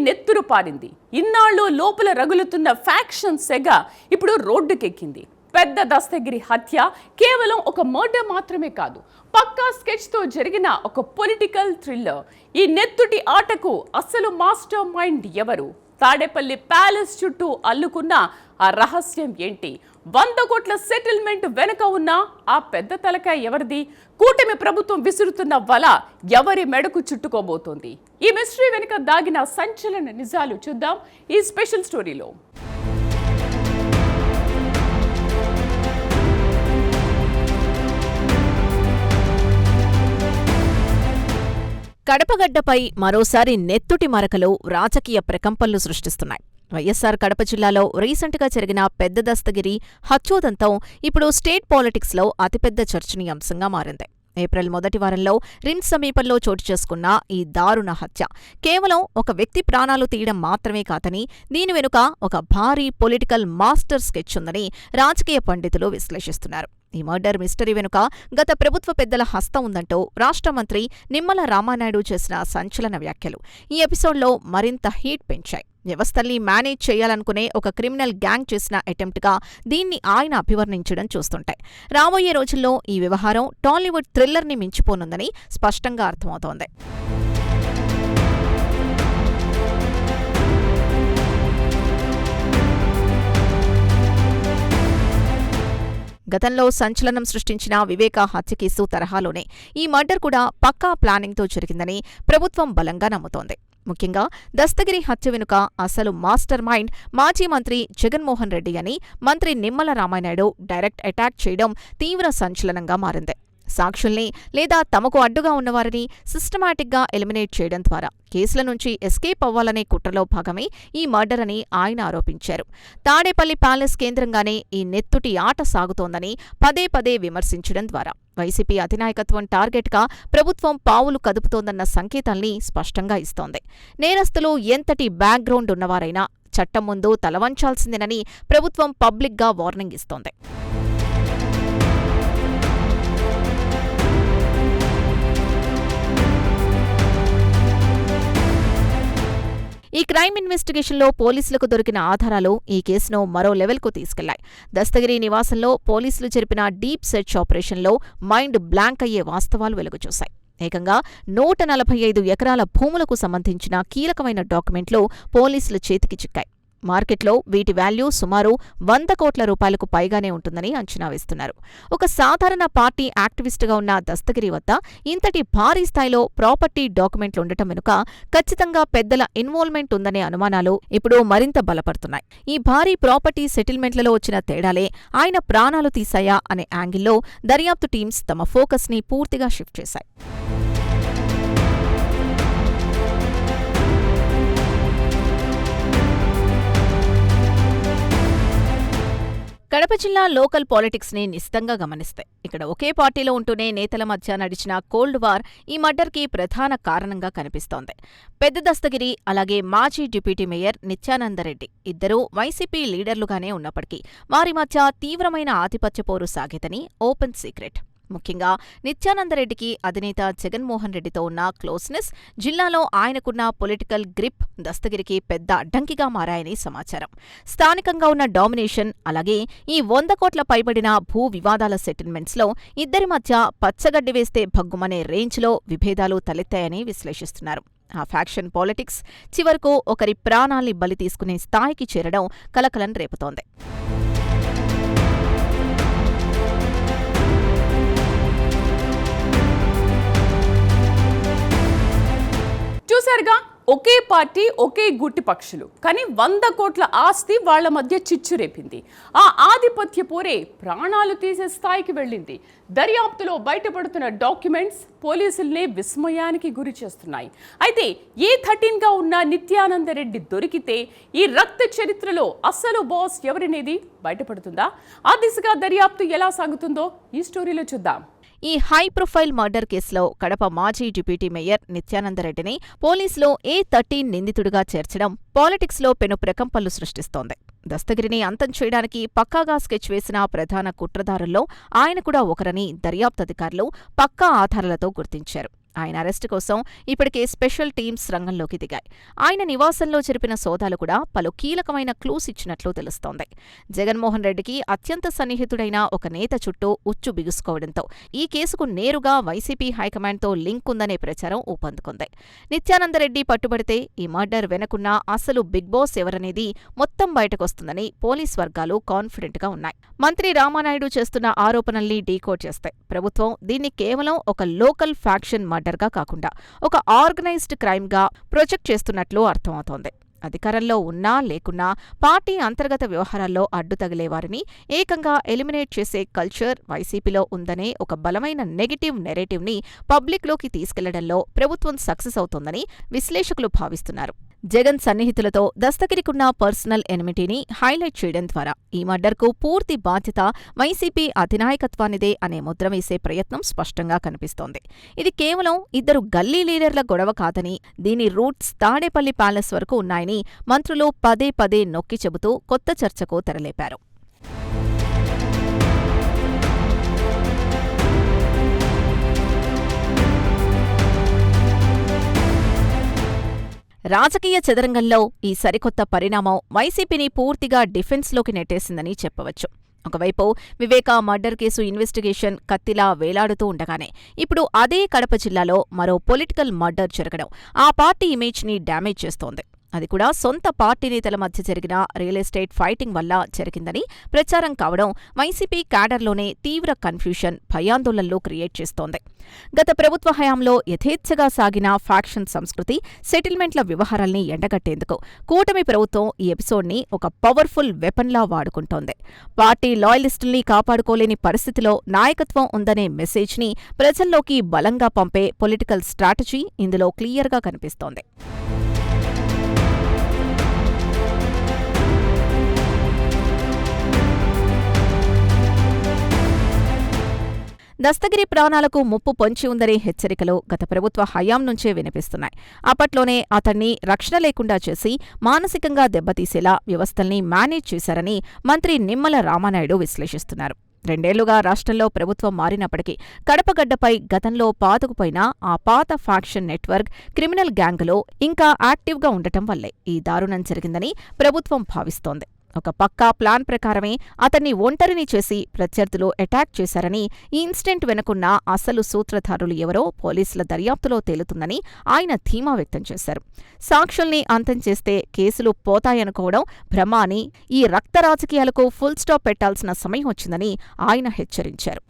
నెత్తురు పారింది. ఇన్నాళ్ళు లోపల రగులుతున్న ఫ్యాక్షన్ సెగ ఇప్పుడు రోడ్డుకెక్కింది. పెద్ద దస్తగిరి హత్య కేవలం ఒక మర్డర్ మాత్రమే కాదు, పక్కా స్కెచ్తో జరిగిన ఒక పొలిటికల్ థ్రిల్లర్. ఈ నెత్తుటి ఆటకు అసలు మాస్టర్ మైండ్ ఎవరు? తాడేపల్లి ప్యాలెస్ చుట్టూ అల్లుకున్న ఆ రహస్యం ఏంటి? 100 కోట్ల సెటిల్మెంట్ వెనుక ఉన్న ఆ పెద్ద తలకాయ ఎవరిది? కూటమి ప్రభుత్వం విసురుతున్న వల ఎవరి మెడకు చుట్టుకోబోతోంది? ఈ మిస్టరీ వెనుక దాగిన సంచలన నిజాలు చూద్దాం ఈ స్పెషల్ స్టోరీలో. కడపగడ్డపై మరోసారి నెత్తుటి మరకలు రాజకీయ ప్రకంపనలు సృష్టిస్తున్నాయి. వైఎస్సార్ కడప జిల్లాలో రీసెంట్గా జరిగిన పెద్ద దస్తగిరి హత్యోదంతం ఇప్పుడు స్టేట్ పాలిటిక్స్లో అతిపెద్ద చర్చనీయాంశంగా మారింది. ఏప్రిల్ మొదటి వారంలో రిమ్స్ సమీపంలో చోటు చేసుకున్న ఈ దారుణ హత్య కేవలం ఒక వ్యక్తి ప్రాణాలు తీయడం మాత్రమే కాదని, దీని వెనుక ఒక భారీ పొలిటికల్ మాస్టర్ స్కెచ్ ఉందని రాజకీయ పండితులు విశ్లేషిస్తున్నారు. ఈ మర్డర్ మిస్టరీ వెనుక గత ప్రభుత్వ పెద్దల హస్తం ఉందంటూ రాష్ట్ర మంత్రి నిమ్మల రామానాయుడు చేసిన సంచలన వ్యాఖ్యలు ఈ ఎపిసోడ్లో మరింత హీట్ పెంచాయి. వ్యవస్థల్ని మేనేజ్ చేయాలనుకునే ఒక క్రిమినల్ గ్యాంగ్ చేసిన అటెంప్ట్గా దీన్ని ఆయన అభివర్ణించడం చూస్తుంటే రాబోయే రోజుల్లో ఈ వ్యవహారం టాలీవుడ్ థ్రిల్లర్ని మించిపోనుందని స్పష్టంగా అర్థమవుతోంది. గతంలో సంచలనం సృష్టించిన వివేక హత్య కేసు తరహాలోనే ఈ మర్డర్ కూడా పక్కా ప్లానింగ్తో జరిగిందని ప్రభుత్వం బలంగా నమ్ముతోంది. ముఖ్యంగా దస్తగిరి హత్య వెనుక అసలు మాస్టర్ మైండ్ మాజీ మంత్రి జగన్మోహన్ రెడ్డి అని మంత్రి నిమ్మల రామానాయుడు డైరెక్ట్ అటాక్ చేయడం తీవ్ర సంచలనంగా మారింది. సాక్షుల్ని లేదా తమకు అడ్డుగా ఉన్నవారిని సిస్టమాటిక్గా ఎలిమినేట్ చేయడం ద్వారా కేసుల నుంచి ఎస్కేప్ అవ్వాలనే కుట్రలో భాగమే ఈ మర్డర్ అని ఆయన ఆరోపించారు. తాడేపల్లి ప్యాలెస్ కేంద్రంగానే ఈ నెత్తుటి ఆట సాగుతోందని పదే పదే విమర్శించడం ద్వారా వైసీపీ అధినాయకత్వం టార్గెట్గా ప్రభుత్వం పావులు కదుపుతోందన్న సంకేతాల్ని స్పష్టంగా ఇస్తోంది. నేరస్తులు ఎంతటి బ్యాక్గ్రౌండ్ ఉన్నవారైనా చట్టం ముందు తలవంచాల్సిందేనని ప్రభుత్వం పబ్లిక్గా వార్నింగ్ ఇస్తోంది. ఈ క్రైమ్ ఇన్వెస్టిగేషన్లో పోలీసులకు దొరికిన ఆధారాలు ఈ కేసును మరో లెవెల్కు తీసుకెళ్లాయి. దస్తగిరి నివాసంలో పోలీసులు జరిపిన డీప్ సెర్చ్ ఆపరేషన్లో మైండ్ బ్లాంక్ అయ్యే వాస్తవాలు వెలుగుచూశాయి. ఏకంగా 145 ఎకరాల భూములకు సంబంధించిన కీలకమైన డాక్యుమెంట్లు పోలీసుల చేతికి చిక్కాయి. మార్కెట్లో వీటి వాల్యూ సుమారు 100 కోట్ల రూపాయలకు పైగానే ఉంటుందని అంచనా వేస్తున్నారు. ఒక సాధారణ పార్టీ యాక్టివిస్టుగా ఉన్న దస్తగిరి వద్ద ఇంతటి భారీ స్థాయిలో ప్రాపర్టీ డాక్యుమెంట్లు ఉండటం వెనుక ఖచ్చితంగా పెద్దల ఇన్వాల్వ్మెంట్ ఉందనే అనుమానాలు ఇప్పుడు మరింత బలపడుతున్నాయి. ఈ భారీ ప్రాపర్టీ సెటిల్మెంట్లలో వచ్చిన తేడాలే ఆయన ప్రాణాలు తీశాయా అనే యాంగిల్లో దర్యాప్తు టీమ్స్ తమ ఫోకస్ని పూర్తిగా షిఫ్ట్ చేశాయి. కడప జిల్లా లోకల్ పాలిటిక్స్ ని నిశితంగా గమనిస్తే ఇక్కడ ఒకే పార్టీలో ఉంటూనే నేతల మధ్య నడిచిన కోల్డ్ వార్ ఈ మర్డర్కి ప్రధాన కారణంగా కనిపిస్తోంది. పెద్ద దస్తగిరి అలాగే మాజీ డిప్యూటీ మేయర్ నిత్యానందరెడ్డి ఇద్దరూ వైసీపీ లీడర్లుగానే ఉన్నప్పటికీ వారి మధ్య తీవ్రమైన ఆధిపత్య పోరు సాగేదని ఓపెన్ సీక్రెట్. ముఖ్యంగా నిత్యానందరెడ్డికి అధినేత జగన్మోహన్ రెడ్డితో ఉన్న క్లోజ్నెస్, జిల్లాలో ఆయనకున్న పొలిటికల్ గ్రిప్ దస్తగిరికి పెద్ద అడ్డంకిగా మారాయని సమాచారం. స్థానికంగా ఉన్న డామినేషన్ అలాగే ఈ 100 కోట్ల పైబడిన భూ వివాదాల సెటిల్మెంట్స్లో ఇద్దరి మధ్య పచ్చగడ్డి వేస్తే భగ్గుమనే రేంజ్లో విభేదాలు తలెత్తాయని విశ్లేషిస్తున్నారు. ఆ ఫ్యాక్షన్ పాలిటిక్స్ చివరకు ఒకరి ప్రాణాల్ని బలి తీసుకునే స్థాయికి చేరడం కలకలం రేపుతోంది. చూసారుగా, ఒకే పార్టీ ఒకే గుట్టి పక్షులు, కానీ 100 కోట్ల ఆస్తి వాళ్ల మధ్య చిచ్చు రేపింది. ఆ ఆధిపత్య పోరే ప్రాణాలు తీసే స్థాయికి వెళ్ళింది. దర్యాప్తులో బయటపడుతున్న డాక్యుమెంట్స్ పోలీసుల్ని విస్మయానికి గురి చేస్తున్నాయి. అయితే A13గా ఉన్న నిత్యానందరెడ్డి దొరికితే ఈ రక్త చరిత్రలో అసలు బాస్ ఎవరనేది బయటపడుతుందా? ఆ దిశగా దర్యాప్తు ఎలా సాగుతుందో ఈ స్టోరీలో చూద్దాం. ఈ హై ప్రొఫైల్ మర్డర్ కేసులో కడప మాజీ డిప్యూటీ మేయర్ నిత్యానందరెడ్డిని పోలీసులు A13 నిందితుడిగా చేర్చడం పాలిటిక్స్లో పెను ప్రకంపనలు సృష్టిస్తోంది. దస్తగిరిని అంతం చేయడానికి పక్కాగా స్కెచ్ వేసిన ప్రధాన కుట్రదారుల్లో ఆయన కూడా ఒకరని దర్యాప్తు అధికారులు పక్కా ఆధారాలతో గుర్తించారు. ఆయన అరెస్టు కోసం ఇప్పటికే స్పెషల్ టీమ్స్ రంగంలోకి దిగాయి. ఆయన నివాసంలో జరిపిన సోదాలు కూడా పలు కీలకమైన క్లూస్ ఇచ్చినట్లు తెలుస్తోంది. జగన్మోహన్ రెడ్డికి అత్యంత సన్నిహితుడైన ఒక నేత చుట్టూ ఉచ్చు బిగుసుకోవడంతో ఈ కేసుకు నేరుగా వైసీపీ హైకమాండ్తో లింక్ ఉందనే ప్రచారం ఊపందుకుంది. నిత్యానందరెడ్డి పట్టుబడితే ఈ మర్డర్ వెనుకున్న అసలు బిగ్ బాస్ ఎవరనేది మొత్తం బయటకొస్తుందని పోలీస్ వర్గాలు కాన్ఫిడెంట్గా ఉన్నాయి. మంత్రి రామానాయుడు చేస్తున్న ఆరోపణల్ని డీకోడ్ చేస్తాయి. ప్రభుత్వం దీన్ని కేవలం ఒక లోకల్ ఫ్యాక్షన్ మర్డర్గా కాకుండా ఒక ఆర్గనైజ్డ్ క్రైమ్గా ప్రొజెక్ట్ చేస్తున్నట్లు అర్థమవుతోంది. అధికారంలో ఉన్నా లేకున్నా పార్టీ అంతర్గత వ్యవహారాల్లో అడ్డు తగిలేవారిని ఏకంగా ఎలిమినేట్ చేసే కల్చర్ వైసీపీలో ఉందనే ఒక బలమైన నెగటివ్ నెరేటివ్ని పబ్లిక్లోకి తీసుకెళ్లడంలో ప్రభుత్వం సక్సెస్ అవుతోందని విశ్లేషకులు భావిస్తున్నారు. జగన్ సన్నిహితులతో దస్తగిరికున్న పర్సనల్ ఎనిమిటీని హైలైట్ చేయడం ద్వారా ఈ మర్డర్కు పూర్తి బాధ్యత వైసీపీ అధినాయకత్వానిదే అనే ముద్ర వేసే ప్రయత్నం స్పష్టంగా కనిపిస్తోంది. ఇది కేవలం ఇద్దరు గల్లీ లీడర్ల గొడవ కాదని, దీని రూట్స్ తాడేపల్లి ప్యాలెస్ వరకు ఉన్నాయని మంత్రులు పదే పదే నొక్కి చెబుతూ కొత్త చర్చకు తెరలేపారు. రాజకీయ చదరంగంలో ఈ సరికొత్త పరిణామం వైసీపీని పూర్తిగా డిఫెన్స్లోకి నెట్టేసిందని చెప్పవచ్చు. ఒకవైపు వివేకా మర్డర్ కేసు ఇన్వెస్టిగేషన్ కత్తిలా వేలాడుతూ ఉండగానే ఇప్పుడు అదే కడప జిల్లాలో మరో పొలిటికల్ మర్డర్ జరగడం ఆ పార్టీ ఇమేజ్ని డ్యామేజ్ చేస్తోంది. అది కూడా సొంత పార్టీ నేతల మధ్య జరిగిన రియల్ ఎస్టేట్ ఫైటింగ్ వల్ల జరిగిందని ప్రచారం కావడం వైసీపీ క్యాడర్లోనే తీవ్ర కన్ఫ్యూషన్, భయాందోళనలు క్రియేట్ చేస్తోంది. గత ప్రభుత్వ హయాంలో యథేచ్ఛగా సాగిన ఫ్యాక్షన్ సంస్కృతి, సెటిల్మెంట్ల వ్యవహారాల్ని ఎండగట్టేందుకు కూటమి ప్రభుత్వం ఈ ఎపిసోడ్ని ఒక పవర్ఫుల్ వెపన్లా వాడుకుంటోంది. పార్టీ లాయలిస్టుల్ని కాపాడుకోలేని పరిస్థితిలో నాయకత్వం ఉందనే మెసేజ్ని ప్రజల్లోకి బలంగా పంపే పొలిటికల్ స్ట్రాటజీ ఇందులో క్లియర్గా కనిపిస్తోంది. దస్తగిరి ప్రాణాలకు ముప్పు పొంచి ఉందనే హెచ్చరికలు గత ప్రభుత్వ హయాం నుంచే వినిపిస్తున్నాయి. అప్పట్లోనే అతన్ని రక్షణ లేకుండా చేసి మానసికంగా దెబ్బతీసేలా వ్యవస్థల్ని మేనేజ్ చేశారని మంత్రి నిమ్మల రామానాయుడు విశ్లేషిస్తున్నారు. 2 ఏళ్లుగా రాష్ట్రంలో ప్రభుత్వం మారినప్పటికీ కడపగడ్డపై గతంలో పాతుకుపోయిన ఆ పాత ఫ్యాక్షన్ నెట్వర్క్, క్రిమినల్ గ్యాంగులో ఇంకా యాక్టివ్గా ఉండటం వల్లే ఈ దారుణం జరిగిందని ప్రభుత్వం భావిస్తోంది. ఒక పక్కా ప్లాన్ ప్రకారమే అతన్ని ఒంటరిని చేసి ప్రత్యర్థులు అటాక్ చేశారని, ఈ ఇన్సిడెంట్ వెనుకున్న అసలు సూత్రధారులు ఎవరో పోలీసుల దర్యాప్తులో తేలుతుందని ఆయన ధీమా వ్యక్తం చేశారు. సాక్షుల్ని అంతం చేస్తే కేసులు పోతాయనుకోవడం భ్రమ అని, ఈ రక్త రాజకీయాలకు ఫుల్ స్టాప్ పెట్టాల్సిన సమయం వచ్చిందని ఆయన హెచ్చరించారు.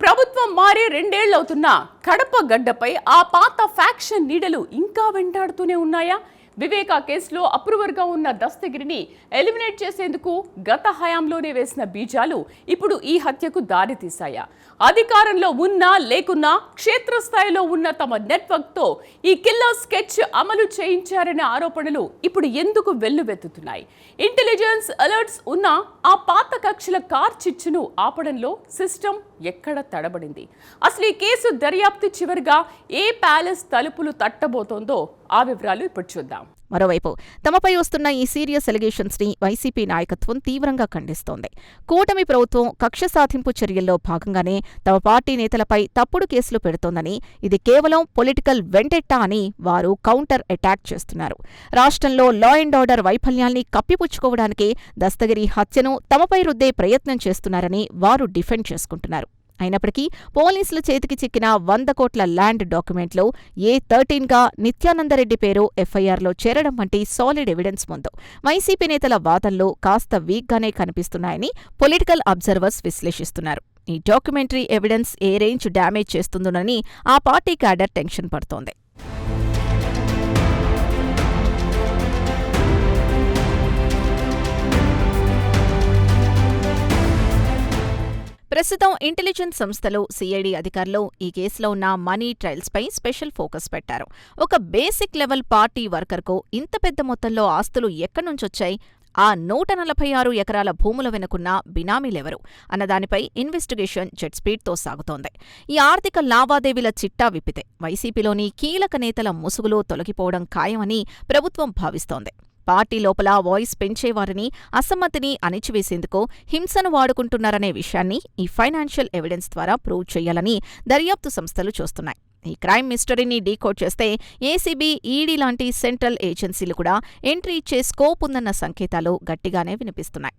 ప్రభుత్వం మారి 2 ఏళ్లవుతున్నా కడప గడ్డపై ఆ పాత ఫ్యాక్షన్ నీడలు ఇంకా వెంటాడుతూనే ఉన్నాయా? వివేకా కేసులో అప్రూవర్గా ఉన్న దస్తగిరిని ఎలిమినేట్ చేసేందుకు గత హయాంలోనే వేసిన బీజాలు ఇప్పుడు ఈ హత్యకు దారితీశాయా? అధికారంలో ఉన్నా లేకున్నా క్షేత్రస్థాయిలో ఉన్న తమ నెట్వర్క్తో ఈ కిల్లర్ స్కెచ్ అమలు చేయించారనే ఆరోపణలు ఇప్పుడు ఎందుకు వెల్లువెత్తుతున్నాయి? ఇంటెలిజెన్స్ అలర్ట్స్ ఉన్న ఆ పాత కక్షల కార్చిచ్చును ఆపడంలో సిస్టమ్ ఎక్కడ తడబడింది? అసలు ఈ కేసు దర్యాప్తు చివరిగా ఏ ప్యాలెస్ తలుపులు తట్టబోతోందో ఆ వివరాలు ఇప్పుడు చూద్దాం. మరోవైపు తమపై వస్తున్న ఈ సీరియస్ ఎలిగేషన్స్ ని వైసీపీ నాయకత్వం తీవ్రంగా ఖండిస్తోంది. కూటమి ప్రభుత్వం కక్ష సాధింపు చర్యల్లో భాగంగానే తమ పార్టీ నేతలపై తప్పుడు కేసులు పెడుతోందని, ఇది కేవలం పొలిటికల్ వెండెట్టా అని వారు కౌంటర్ అటాక్ చేస్తున్నారు. రాష్ట్రంలో లా అండ్ ఆర్డర్ వైఫల్యాల్ని కప్పిపుచ్చుకోవడానికే దస్తగిరి హత్యను తమపై రుద్దే ప్రయత్నం చేస్తున్నారని వారు డిఫెండ్ చేసుకుంటున్నారు. అయినప్పటికీ పోలీసుల చేతికి చిక్కిన 100 కోట్ల ల్యాండ్ డాక్యుమెంట్లు A13గా నిత్యానందరెడ్డి పేరు ఎఫ్ఐఆర్లో చేరడం వంటి సాలిడ్ ఎవిడెన్స్ ముందు వైసీపీ నేతల వాదనలు కాస్త వీక్గానే కనిపిస్తున్నాయని పొలిటికల్ అబ్జర్వర్స్ విశ్లేషిస్తున్నారు. ఈ డాక్యుమెంటరీ ఎవిడెన్స్ ఏ రేంజ్ డ్యామేజ్ చేస్తుందోనని ఆ పార్టీ క్యాడర్ టెన్షన్ పడుతోంది. ప్రస్తుతం ఇంటెలిజెన్స్ సంస్థలు, సిఐడి అధికారులు ఈ కేసులో ఉన్న మనీ ట్రయల్స్పై స్పెషల్ ఫోకస్ పెట్టారు. ఒక బేసిక్ లెవెల్ పార్టీ వర్కర్కు ఇంత పెద్ద మొత్తంలో ఆస్తులు ఎక్కడ్నుంచొచ్చాయి? ఆ 146 ఎకరాల భూముల వెనుకున్న బినామీలెవరు అన్నదానిపై ఇన్వెస్టిగేషన్ జెట్ స్పీడ్తో సాగుతోంది. ఈ ఆర్థిక లావాదేవీల చిట్టా విప్పితే వైసీపీలోని కీలక నేతల ముసుగులో తొలగిపోవడం ఖాయమని ప్రభుత్వం భావిస్తోంది. పార్టీ లోపల వాయిస్ పెంచేవారిని, అసమ్మతిని అణిచివేసేందుకు హింసను వాడుకుంటున్నారనే విషయాన్ని ఈ ఫైనాన్షియల్ ఎవిడెన్స్ ద్వారా ప్రూవ్ చేయాలని దర్యాప్తు సంస్థలు చూస్తున్నాయి. ఈ క్రైమ్ మిస్టరీని డీకోడ్ చేస్తే ఏసీబీ, ఈడీ లాంటి సెంట్రల్ ఏజెన్సీలు కూడా ఎంట్రీ ఇచ్చే స్కోప్ ఉందన్న సంకేతాలు గట్టిగానే వినిపిస్తున్నాయి.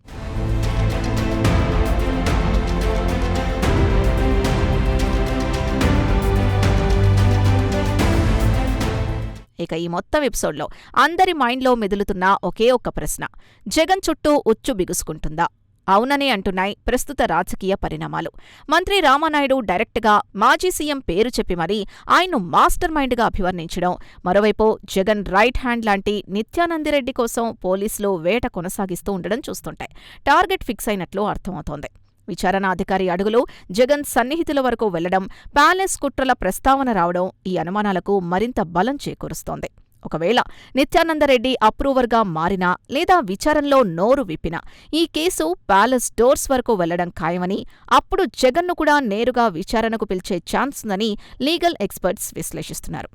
ఇక ఈ మొత్తం ఎపిసోడ్లో అందరి మైండ్లో మెదులుతున్న ఒకే ఒక్క ప్రశ్న: జగన్ చుట్టూ ఉచ్చు బిగుసుకుంటుందా? అవుననే అంటున్నాయి ప్రస్తుత రాజకీయ పరిణామాలు. మంత్రి రామానాయుడు డైరెక్ట్గా మాజీ సీఎం పేరు చెప్పి మరీ ఆయన్ను మాస్టర్ మైండ్గా అభివర్ణించడం, మరోవైపు జగన్ రైట్ హ్యాండ్ లాంటి నిత్యానందిరెడ్డి కోసం పోలీసులు వేట కొనసాగిస్తూ ఉండడం చూస్తుంటే టార్గెట్ ఫిక్స్ అయినట్లు అర్థమవుతోంది. విచారణాధికారి అడుగులు జగన్ సన్నిహితుల వరకు వెళ్లడం, ప్యాలెస్ కుట్రల ప్రస్తావన రావడం ఈ అనుమానాలకు మరింత బలం చేకూరుస్తోంది. ఒకవేళ నిత్యానందరెడ్డి అప్రూవర్గా మారినా లేదా విచారణలో నోరు విప్పినా ఈ కేసు ప్యాలెస్ డోర్స్ వరకు వెళ్లడం ఖాయమని, అప్పుడు జగన్ను కూడా నేరుగా విచారణకు పిలిచే ఛాన్స్ ఉందని లీగల్ ఎక్స్పర్ట్స్ విశ్లేషిస్తున్నారు.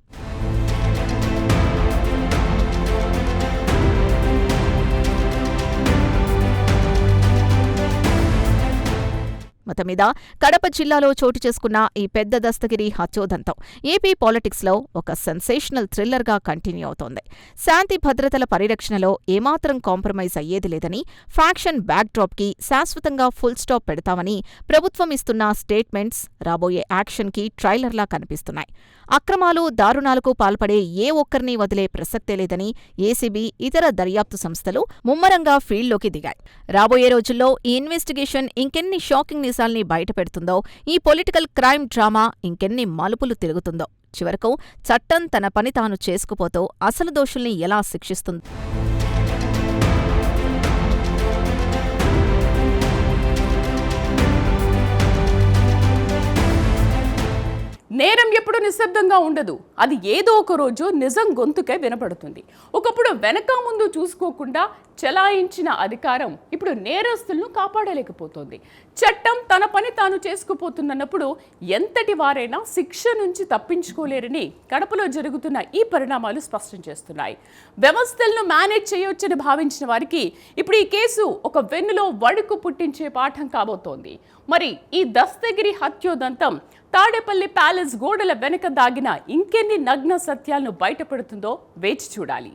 మొత్తం మీద కడప జిల్లాలో చోటు చేసుకున్న ఈ పెద్ద దస్తగిరి హత్యోదంతం ఏపీ పాలిటిక్స్లో ఒక సెన్సేషనల్ థ్రిల్లర్గా కంటిన్యూ అవుతోంది. శాంతి భద్రతల పరిరక్షణలో ఏమాత్రం కాంప్రమైజ్ అయ్యేది లేదని, ఫ్యాక్షన్ బ్యాక్డ్రాప్కి శాశ్వతంగా ఫుల్ స్టాప్ పెడతామని ప్రభుత్వం ఇస్తున్న స్టేట్మెంట్స్ రాబోయే యాక్షన్కి ట్రైలర్లా కనిపిస్తున్నాయి. అక్రమాలు, దారుణాలకు పాల్పడే ఏ ఒక్కరినీ వదిలే ప్రసక్తే లేదని ఏసీబీ, ఇతర దర్యాప్తు సంస్థలు ముమ్మరంగా ఫీల్డ్లోకి దిగాయి. రాబోయే రోజుల్లో ఈ ఇన్వెస్టిగేషన్ ఇంకెన్ని షాకింగ్ నిజాల్ని బయటపెడుతుందో, ఈ పొలిటికల్ క్రైమ్ డ్రామా ఇంకెన్ని మలుపులు తిరుగుతుందో, చివరకు చట్టం తన పని తాను చేసుకుపోతూ అసలు దోషుల్ని ఎలా శిక్షిస్తుంది? నేరం ఎప్పుడు నిశ్శబ్దంగా ఉండదు. అది ఏదో ఒక రోజు నిజం గొంతుకే వినపడుతుంది. ఒకప్పుడు వెనక ముందు చూసుకోకుండా చెలాయించిన అధికారం ఇప్పుడు నేరస్తులను కాపాడలేకపోతోంది. చట్టం తన పని తాను చేసుకుపోతున్నప్పుడు ఎంతటి వారైనా శిక్ష నుంచి తప్పించుకోలేరని కడపలో జరుగుతున్న ఈ పరిణామాలు స్పష్టం చేస్తున్నాయి. వ్యవస్థలను మేనేజ్ చేయొచ్చని భావించిన వారికి ఇప్పుడు ఈ కేసు ఒక వెన్నులో వణుకు పుట్టించే పాఠం కాబోతోంది. మరి ఈ దస్తగిరి హత్యోదంతం తాడేపల్లి ప్యాలెస్ గోడల వెనక దాగిన ఇంకెన్ని నగ్న సత్యాలను బయటపెడుతుందో వేచి చూడాలి.